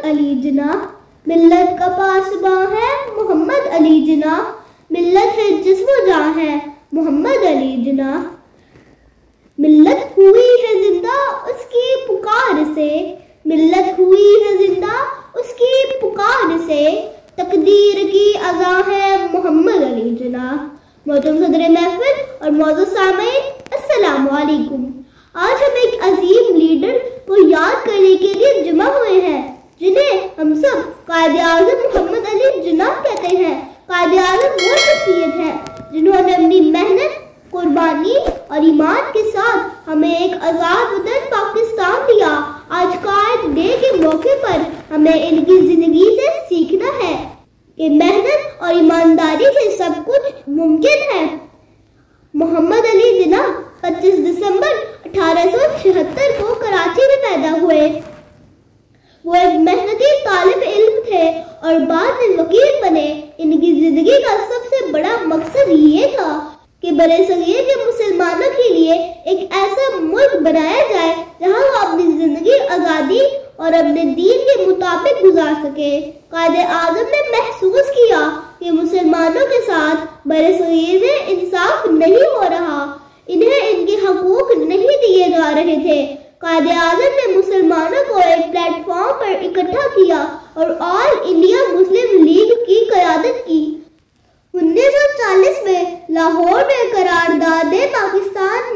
अली जिना, मिल्लत का पासबां है मोहम्मद अली जिना, मिल्लत है जिस्म जान है मोहम्मद अली जिना। मिल्लत हुई है जिंदा उसकी पुकार से, मिल्लत हुई है जिंदा उसकी पुकार से, तकदीर की अज़ा है मोहम्मद अली जिना। मोहतरम सदर महफिल और मौजूद सामीन, अस्सलामु अलैकुम। आज हम एक अजीम लीडर को याद करने के लिए जमा हुए हैं, जिन्हें हम सब कायद-ए-आज़म मोहम्मद अली जिना कहते हैं। कायद-ए-आज़म वो शख्सियत है जिन्होंने अपनी मेहनत, कुर्बानी और ईमान के साथ हमें एक आज़ाद वतन पाकिस्तान दिया। आज कायद डे के मौके पर हमें इनकी जिंदगी से सीखना है कि मेहनत और ईमानदारी से सब कुछ मुमकिन है। मोहम्मद अली जिना 25 दिसंबर 1876 को कराची में पैदा हुए। वो एक मेहनती तालिब इल्म थे और बाद में वकील बने। इनकी जिंदगी का सबसे बड़ा मकसद ये था कि बड़े सगीर के मुसलमानों के लिए एक ऐसा मुल्क बनाया जाए जहां वो अपनी जिंदगी आज़ादी और अपने दीन के मुताबिक गुजार सके। कायद-ए-आज़म ने महसूस किया कि मुसलमानों के साथ बड़े सगीर में इंसाफ नहीं हो रहा, इन्हें इनके हकूक नहीं दिए जा रहे थे। कायद-ए-आज़म ने मुसलमानों को एक प्लेटफॉर्म पर इकट्ठा किया और ऑल इंडिया मुस्लिम लीग की क़यादत की। 1940 में लाहौर में करारदाद पाकिस्तान